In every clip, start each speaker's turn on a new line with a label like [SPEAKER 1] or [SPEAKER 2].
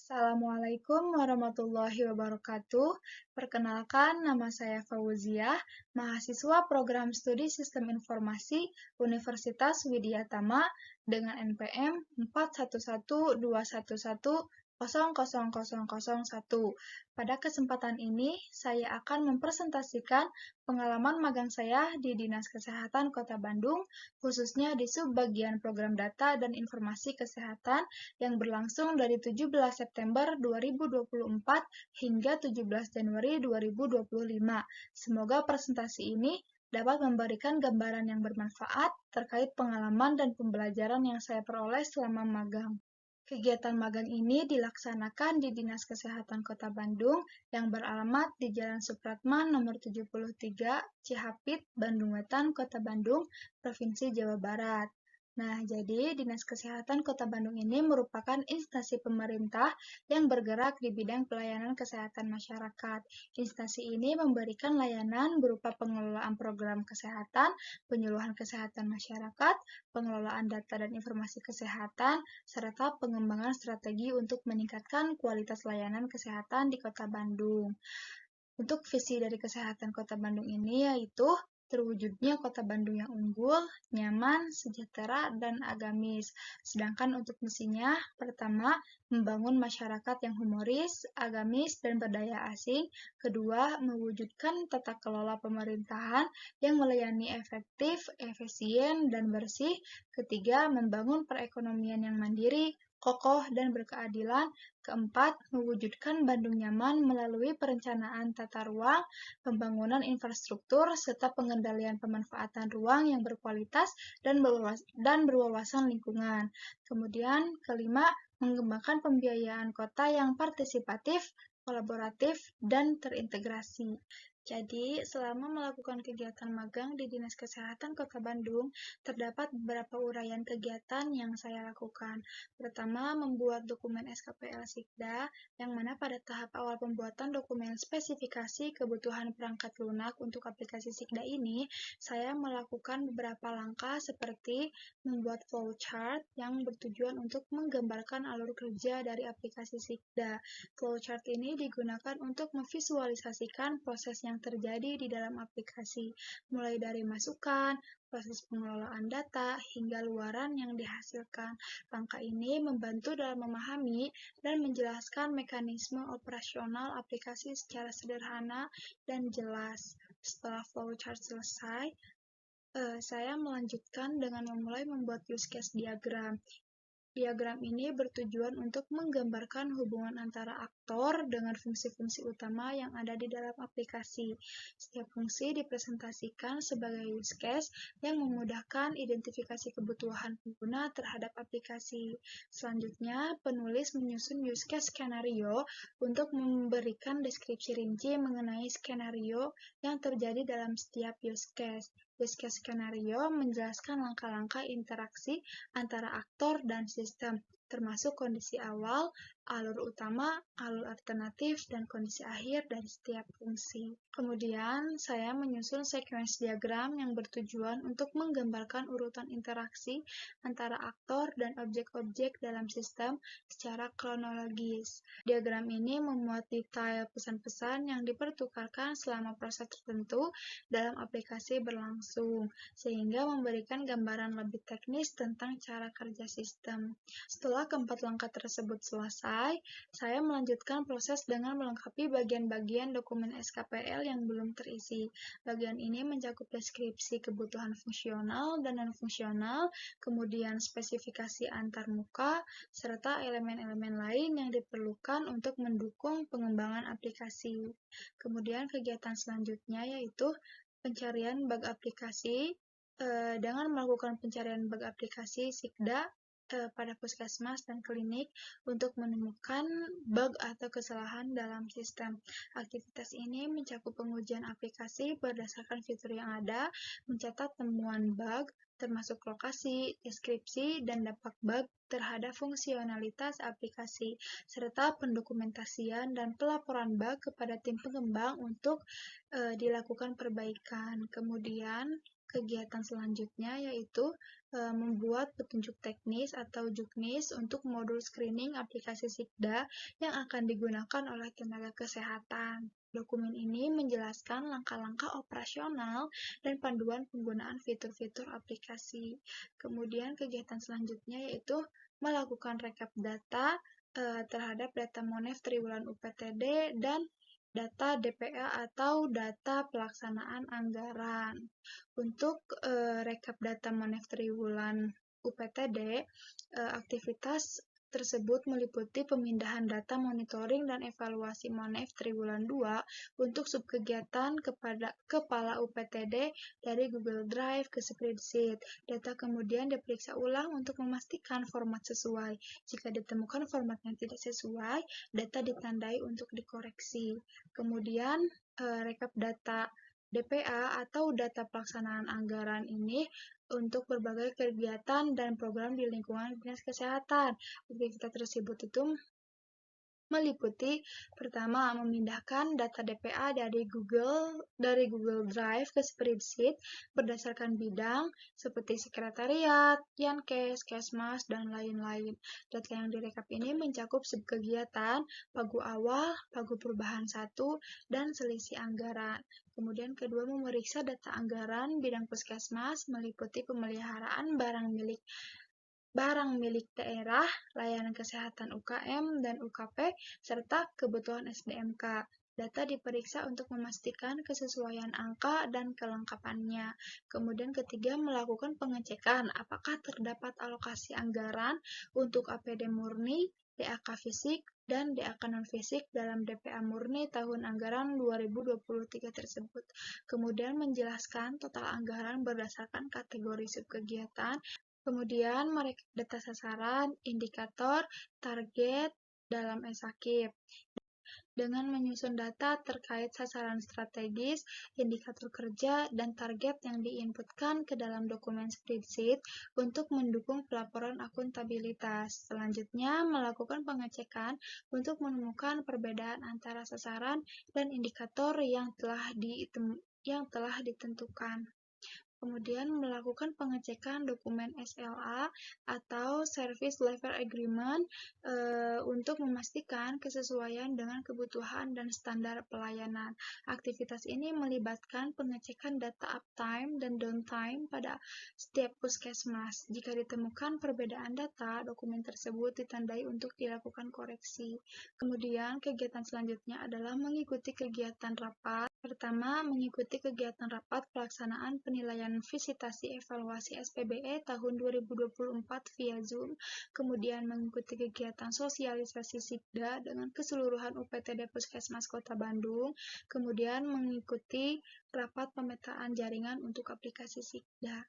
[SPEAKER 1] Assalamualaikum warahmatullahi wabarakatuh. Perkenalkan, nama saya Fauziah, mahasiswa Program Studi Sistem Informasi Universitas Widyatama dengan NPM 4112110001. Pada kesempatan ini, saya akan mempresentasikan pengalaman magang saya di Dinas Kesehatan Kota Bandung, khususnya di subbagian Program Data dan Informasi Kesehatan yang berlangsung dari 17 September 2024 hingga 17 Januari 2025. Semoga presentasi ini dapat memberikan gambaran yang bermanfaat terkait pengalaman dan pembelajaran yang saya peroleh selama magang. Kegiatan magang ini dilaksanakan di Dinas Kesehatan Kota Bandung yang beralamat di Jalan Supratman nomor 73, Cihapit, Bandung Wetan, Kota Bandung, Provinsi Jawa Barat. Nah, jadi Dinas Kesehatan Kota Bandung ini merupakan instansi pemerintah yang bergerak di bidang pelayanan kesehatan masyarakat. Instansi ini memberikan layanan berupa pengelolaan program kesehatan, penyuluhan kesehatan masyarakat, pengelolaan data dan informasi kesehatan, serta pengembangan strategi untuk meningkatkan kualitas layanan kesehatan di Kota Bandung. Untuk visi dari kesehatan Kota Bandung ini yaitu terwujudnya Kota Bandung yang unggul, nyaman, sejahtera, dan agamis. Sedangkan untuk misinya, pertama, membangun masyarakat yang humoris, agamis, dan berdaya asing. Kedua, mewujudkan tata kelola pemerintahan yang melayani efektif, efisien, dan bersih. Ketiga, membangun perekonomian yang mandiri, kokoh, dan berkeadilan. Keempat, mewujudkan Bandung nyaman melalui perencanaan tata ruang, pembangunan infrastruktur, serta pengendalian pemanfaatan ruang yang berkualitas dan berwawasan lingkungan. Kemudian, kelima, mengembangkan pembiayaan kota yang partisipatif, kolaboratif, dan terintegrasi. Jadi, selama melakukan kegiatan magang di Dinas Kesehatan Kota Bandung, terdapat beberapa uraian kegiatan yang saya lakukan. Pertama, membuat dokumen SKPL Sikda, yang mana pada tahap awal pembuatan dokumen spesifikasi kebutuhan perangkat lunak untuk aplikasi Sikda ini, saya melakukan beberapa langkah seperti membuat flowchart yang bertujuan untuk menggambarkan alur kerja dari aplikasi Sikda. Flowchart ini digunakan untuk memvisualisasikan proses yang terjadi di dalam aplikasi, mulai dari masukan, proses pengelolaan data, hingga luaran yang dihasilkan. Langkah ini membantu dalam memahami dan menjelaskan mekanisme operasional aplikasi secara sederhana dan jelas. Setelah flowchart selesai, saya melanjutkan dengan memulai membuat use case diagram. Diagram ini bertujuan untuk menggambarkan hubungan antara aktor dengan fungsi-fungsi utama yang ada di dalam aplikasi. Setiap fungsi dipresentasikan sebagai use case yang memudahkan identifikasi kebutuhan pengguna terhadap aplikasi. Selanjutnya, penulis menyusun use case skenario untuk memberikan deskripsi rinci mengenai skenario yang terjadi dalam setiap use case. Use case skenario menjelaskan langkah-langkah interaksi antara aktor dan sistem, termasuk kondisi awal, alur utama, alur alternatif, dan kondisi akhir dari setiap fungsi. Kemudian, saya menyusun sequence diagram yang bertujuan untuk menggambarkan urutan interaksi antara aktor dan objek-objek dalam sistem secara kronologis. Diagram ini memuat detail pesan-pesan yang dipertukarkan selama proses tertentu dalam aplikasi berlangsung, sehingga memberikan gambaran lebih teknis tentang cara kerja sistem. Setelah keempat langkah tersebut selesai, saya melanjutkan proses dengan melengkapi bagian-bagian dokumen SKPL yang belum terisi. Bagian ini mencakup deskripsi kebutuhan fungsional dan non-fungsional, kemudian spesifikasi antarmuka, serta elemen-elemen lain yang diperlukan untuk mendukung pengembangan aplikasi. Kemudian kegiatan selanjutnya yaitu pencarian bug aplikasi. Dengan melakukan pencarian bug aplikasi Sikda pada puskesmas dan klinik untuk menemukan bug atau kesalahan dalam sistem. Aktivitas ini mencakup pengujian aplikasi berdasarkan fitur yang ada, mencatat temuan bug, termasuk lokasi, deskripsi, dan dampak bug terhadap fungsionalitas aplikasi, serta pendokumentasian dan pelaporan bug kepada tim pengembang untuk dilakukan perbaikan. Kemudian, kegiatan selanjutnya yaitu membuat petunjuk teknis atau juknis untuk modul screening aplikasi Sikda yang akan digunakan oleh tenaga kesehatan. Dokumen ini menjelaskan langkah-langkah operasional dan panduan penggunaan fitur-fitur aplikasi. Kemudian kegiatan selanjutnya yaitu melakukan rekap data terhadap data Monef triwulan UPTD dan data DPA atau data pelaksanaan anggaran. Untuk rekap data Monef triwulan UPTD, aktivitas tersebut meliputi pemindahan data monitoring dan evaluasi Monef triwulan 2 untuk subkegiatan kepada Kepala UPTD dari Google Drive ke Spreadsheet. Data kemudian diperiksa ulang untuk memastikan format sesuai. Jika ditemukan format yang tidak sesuai, data ditandai untuk dikoreksi. Kemudian, rekap data DPA atau data pelaksanaan anggaran ini untuk berbagai kegiatan dan program di lingkungan Dinas Kesehatan. Aktivitas tersebut itu meliputi pertama memindahkan data DPA dari Google Drive ke Spreadsheet berdasarkan bidang seperti sekretariat, Yankes, Kesmas, dan lain-lain. Data yang direkap ini mencakup subkegiatan, pagu awal, pagu perubahan 1, dan selisih anggaran. Kemudian kedua memeriksa data anggaran bidang puskesmas meliputi pemeliharaan barang milik daerah, layanan kesehatan UKM dan UKP, serta kebutuhan SDMK. Data diperiksa untuk memastikan kesesuaian angka dan kelengkapannya. Kemudian ketiga, melakukan pengecekan apakah terdapat alokasi anggaran untuk APD murni, DAK fisik, dan DAK non-fisik dalam DPA murni tahun anggaran 2023 tersebut. Kemudian menjelaskan total anggaran berdasarkan kategori subkegiatan. Kemudian merekap data sasaran, indikator, target dalam e-sakip. Dengan menyusun data terkait sasaran strategis, indikator kerja, dan target yang diinputkan ke dalam dokumen spreadsheet untuk mendukung pelaporan akuntabilitas. Selanjutnya, melakukan pengecekan untuk menemukan perbedaan antara sasaran dan indikator yang telah ditentukan. Kemudian melakukan pengecekan dokumen SLA atau Service Level Agreement untuk memastikan kesesuaian dengan kebutuhan dan standar pelayanan. Aktivitas ini melibatkan pengecekan data uptime dan downtime pada setiap puskesmas. Jika ditemukan perbedaan data, dokumen tersebut ditandai untuk dilakukan koreksi. Kemudian kegiatan selanjutnya adalah mengikuti kegiatan rapat. Pertama, mengikuti kegiatan rapat pelaksanaan penilaian visitasi evaluasi SPBE tahun 2024 via Zoom, kemudian mengikuti kegiatan sosialisasi Sikda dengan keseluruhan UPTD Puskesmas Kota Bandung, kemudian mengikuti rapat pemetaan jaringan untuk aplikasi Sikda.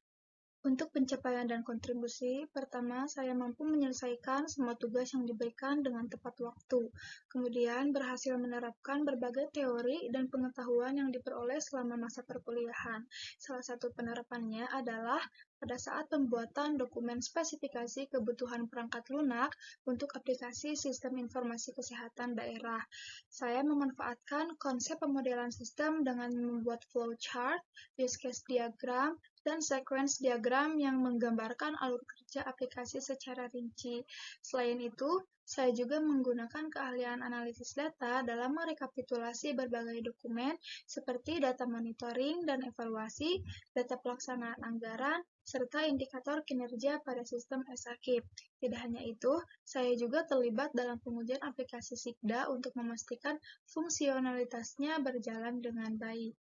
[SPEAKER 1] Untuk pencapaian dan kontribusi, pertama, saya mampu menyelesaikan semua tugas yang diberikan dengan tepat waktu. Kemudian, berhasil menerapkan berbagai teori dan pengetahuan yang diperoleh selama masa perkuliahan. Salah satu penerapannya adalah pada saat pembuatan dokumen spesifikasi kebutuhan perangkat lunak untuk aplikasi Sistem Informasi Kesehatan Daerah. Saya memanfaatkan konsep pemodelan sistem dengan membuat flowchart, use case diagram, dan sequence diagram yang menggambarkan alur kerja aplikasi secara rinci. Selain itu, saya juga menggunakan keahlian analisis data dalam merekapitulasi berbagai dokumen seperti data monitoring dan evaluasi, data pelaksanaan anggaran, serta indikator kinerja pada sistem e-sakip. Tidak hanya itu, saya juga terlibat dalam pengujian aplikasi Sikda untuk memastikan fungsionalitasnya berjalan dengan baik.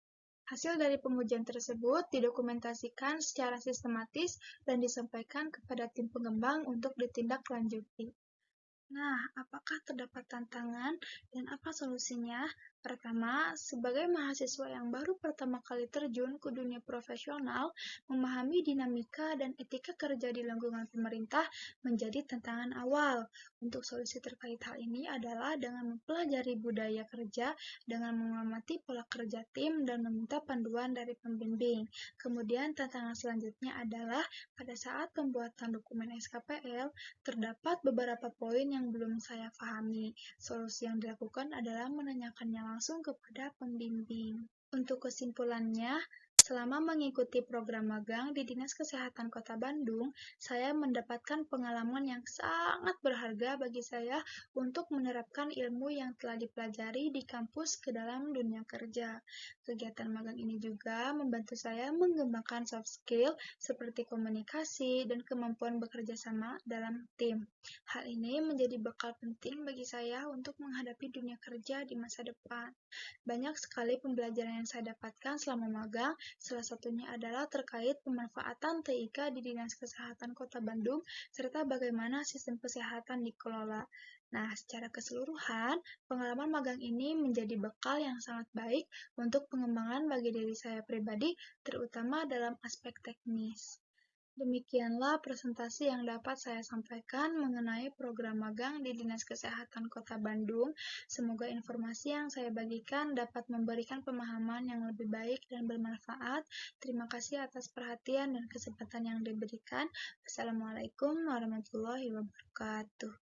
[SPEAKER 1] Hasil dari pengujian tersebut didokumentasikan secara sistematis dan disampaikan kepada tim pengembang untuk ditindaklanjuti. Nah, apakah terdapat tantangan dan apa solusinya? Pertama, sebagai mahasiswa yang baru pertama kali terjun ke dunia profesional, memahami dinamika dan etika kerja di lingkungan pemerintah menjadi tantangan awal. Untuk solusi terkait hal ini adalah dengan mempelajari budaya kerja, dengan mengamati pola kerja tim, dan meminta panduan dari pembimbing. Kemudian tantangan selanjutnya adalah pada saat pembuatan dokumen SKPL, terdapat beberapa poin yang belum saya pahami. Solusi yang dilakukan adalah menanyakannya langsung kepada pembimbing. Untuk kesimpulannya, Selama mengikuti program magang di Dinas Kesehatan Kota Bandung, saya mendapatkan pengalaman yang sangat berharga bagi saya untuk menerapkan ilmu yang telah dipelajari di kampus ke dalam dunia kerja. Kegiatan magang ini juga membantu saya mengembangkan soft skill seperti komunikasi dan kemampuan bekerja sama dalam tim. Hal ini menjadi bekal penting bagi saya untuk menghadapi dunia kerja di masa depan. Banyak sekali pembelajaran yang saya dapatkan selama magang, salah satunya adalah terkait pemanfaatan TIK di Dinas Kesehatan Kota Bandung, serta bagaimana sistem kesehatan dikelola. Nah, secara keseluruhan, pengalaman magang ini menjadi bekal yang sangat baik untuk pengembangan bagi diri saya pribadi, terutama dalam aspek teknis. Demikianlah presentasi yang dapat saya sampaikan mengenai program magang di Dinas Kesehatan Kota Bandung. Semoga informasi yang saya bagikan dapat memberikan pemahaman yang lebih baik dan bermanfaat. Terima kasih atas perhatian dan kesempatan yang diberikan. Wassalamualaikum warahmatullahi wabarakatuh.